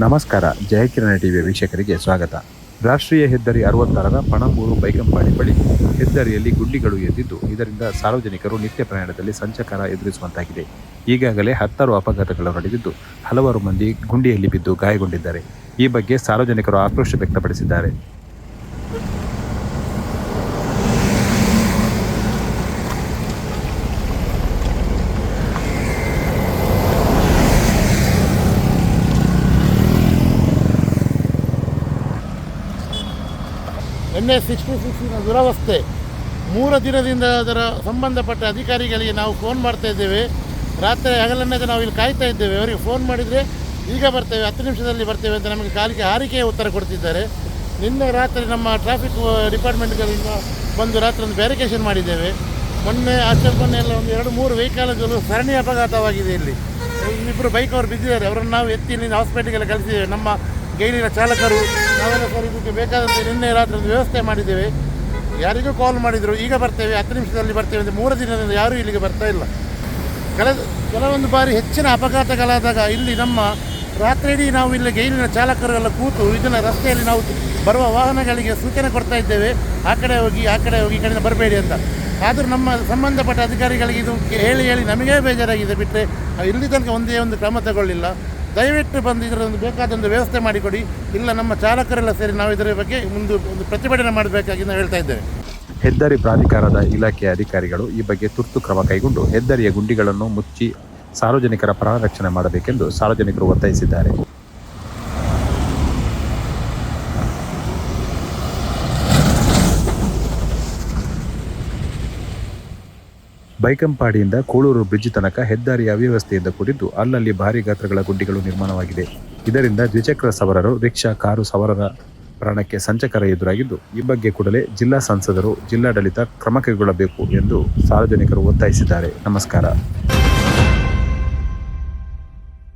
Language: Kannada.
ನಮಸ್ಕಾರ. ಜಯಕಿರಣ ಟಿವಿಯ ವೀಕ್ಷಕರಿಗೆ ಸ್ವಾಗತ. ರಾಷ್ಟ್ರೀಯ ಹೆದ್ದಾರಿ 66ರ ಪಣಂಬೂರು ಬೈಕಂಪಾಡಿ ಬಳಿ ಹೆದ್ದಾರಿಯಲ್ಲಿ ಗುಂಡಿಗಳು ಎದ್ದಿದ್ದು, ಇದರಿಂದ ಸಾರ್ವಜನಿಕರು ನಿತ್ಯ ಪ್ರಯಾಣದಲ್ಲಿ ಸಂಚಕಾರ ಎದುರಿಸುವಂತಾಗಿದೆ. ಈಗಾಗಲೇ 10 ಅಪಘಾತಗಳು ನಡೆದಿದ್ದು, ಹಲವಾರು ಮಂದಿ ಗುಂಡಿಯಲ್ಲಿ ಬಿದ್ದು ಗಾಯಗೊಂಡಿದ್ದಾರೆ. ಈ ಬಗ್ಗೆ ಸಾರ್ವಜನಿಕರು ಆಕ್ರೋಶ ವ್ಯಕ್ತಪಡಿಸಿದ್ದಾರೆ. NH-66 ದುರವಸ್ಥೆ 3 ದಿನದಿಂದ ಅದರ ಸಂಬಂಧಪಟ್ಟ ಅಧಿಕಾರಿಗಳಿಗೆ ನಾವು ಫೋನ್ ಮಾಡ್ತಾ ಇದ್ದೇವೆ. ರಾತ್ರಿ ಹಗಲನ್ನದ ನಾವು ಇಲ್ಲಿ ಕಾಯ್ತಾ ಇದ್ದೇವೆ. ಅವರಿಗೆ ಫೋನ್ ಮಾಡಿದರೆ ಈಗ ಬರ್ತೇವೆ, 10 ನಿಮಿಷದಲ್ಲಿ ಬರ್ತೇವೆ ಅಂತ ನಮಗೆ ಕಾಲಿಗೆ ಹಾರಿಕೆಯ ಉತ್ತರ ಕೊಡ್ತಿದ್ದಾರೆ. ನಿನ್ನೆ ರಾತ್ರಿ ನಮ್ಮ ಟ್ರಾಫಿಕ್ ಡಿಪಾರ್ಟ್ಮೆಂಟ್ಗಳಿಂದ ಬಂದು ರಾತ್ರಿ ಒಂದು ಬ್ಯಾರಿಕೇಷನ್ ಮಾಡಿದ್ದೇವೆ. ಮೊನ್ನೆ ಎಲ್ಲ ಒಂದು 2-3 ವೆಹಿಕಲ್ಗಳು ಸರಣಿ ಅಪಘಾತವಾಗಿದೆ. ಇಲ್ಲಿ ಇಬ್ಬರು ಬೈಕ್ ಅವರು ಬಿದ್ದಿದ್ದಾರೆ. ಅವರನ್ನು ನಾವು ಎತ್ತಿ ಇಲ್ಲಿ ಹಾಸ್ಪಿಟಲ್ಗೆಲ್ಲ ಕಳಿಸಿದ್ದೇವೆ. ನಮ್ಮ ಗೈಲಿನ ಚಾಲಕರು ನಾವೆಲ್ಲ ಸರ್ ಇದಕ್ಕೆ ಬೇಕಾದಂತೆ ನಿನ್ನೆ ರಾತ್ರಿ ಒಂದು ವ್ಯವಸ್ಥೆ ಮಾಡಿದ್ದೇವೆ. ಯಾರಿಗೂ ಕಾಲ್ ಮಾಡಿದರು, ಈಗ ಬರ್ತೇವೆ 10 ನಿಮಿಷದಲ್ಲಿ ಬರ್ತೇವೆ ಅಂತ 3 ದಿನದಿಂದ ಯಾರೂ ಇಲ್ಲಿಗೆ ಬರ್ತಾ ಇಲ್ಲ. ಕೆಲವೊಂದು ಬಾರಿ ಹೆಚ್ಚಿನ ಅಪಘಾತಗಳಾದಾಗ ಇಲ್ಲಿ ನಮ್ಮ ರಾತ್ರಿ ಇಡೀ ನಾವು ಇಲ್ಲಿ ಗೈಲಿನ ಚಾಲಕರು ಎಲ್ಲ ಕೂತು ಇದನ್ನು ರಸ್ತೆಯಲ್ಲಿ ನಾವು ಬರುವ ವಾಹನಗಳಿಗೆ ಸೂಚನೆ ಕೊಡ್ತಾ ಇದ್ದೇವೆ, ಆ ಕಡೆ ಹೋಗಿ ಈ ಕಡೆಯಿಂದ ಬರಬೇಡಿ ಅಂತ. ಆದರೂ ನಮ್ಮ ಸಂಬಂಧಪಟ್ಟ ಅಧಿಕಾರಿಗಳಿಗೆ ಇದು ಹೇಳಿ ನಮಗೇ ಬೇಜಾರಾಗಿದೆ. ಬಿಟ್ಟರೆ ಇಲ್ಲಿ ತನಕ ಒಂದೇ ಒಂದು ಕ್ರಮ ತಗೊಳ್ಳಿಲ್ಲ. ದಯವಿಟ್ಟು ಬಂದು ಇದರೊಂದು ಬೇಕಾದೊಂದು ವ್ಯವಸ್ಥೆ ಮಾಡಿಕೊಡಿ. ಇಲ್ಲ ನಮ್ಮ ಚಾಲಕರೆಲ್ಲ ಸೇರಿ ನಾವು ಇದರ ಬಗ್ಗೆ ಒಂದು ಪ್ರತಿಭಟನೆ ಮಾಡಬೇಕಾಗಿ ನಾವು ಹೇಳ್ತಾ ಇದ್ದೇವೆ. ಹೆದ್ದಾರಿ ಪ್ರಾಧಿಕಾರದ ಇಲಾಖೆಯ ಅಧಿಕಾರಿಗಳು ಈ ಬಗ್ಗೆ ತುರ್ತು ಕ್ರಮ ಕೈಗೊಂಡು ಹೆದ್ದಾರಿಯ ಗುಂಡಿಗಳನ್ನು ಮುಚ್ಚಿ ಸಾರ್ವಜನಿಕರ ಪ್ರಾಣ ರಕ್ಷಣೆ ಮಾಡಬೇಕೆಂದು ಸಾರ್ವಜನಿಕರು ಒತ್ತಾಯಿಸಿದ್ದಾರೆ. ಬೈಕಂಪಾಡಿಯಿಂದ ಕೂಳೂರು ಬ್ರಿಡ್ಜ್ ತನಕ ಹೆದ್ದಾರಿಯ ಅವ್ಯವಸ್ಥೆಯಿಂದ ಕೂಡಿದ್ದು, ಅಲ್ಲಲ್ಲಿ ಭಾರಿ ಗಾತ್ರಗಳ ಗುಂಡಿಗಳು ನಿರ್ಮಾಣವಾಗಿದೆ. ಇದರಿಂದ ದ್ವಿಚಕ್ರ ಸವಾರರು, ರಿಕ್ಷಾ, ಕಾರು ಸವಾರರ ಪ್ರಾಣಕ್ಕೆ ಸಂಚಕಾರ ಎದುರಾಗಿದ್ದು, ಈ ಬಗ್ಗೆ ಕೂಡಲೇ ಜಿಲ್ಲಾ ಸಂಸದರು, ಜಿಲ್ಲಾಡಳಿತ ಕ್ರಮ ಕೈಗೊಳ್ಳಬೇಕು ಎಂದು ಸಾರ್ವಜನಿಕರು ಒತ್ತಾಯಿಸಿದ್ದಾರೆ. ನಮಸ್ಕಾರ.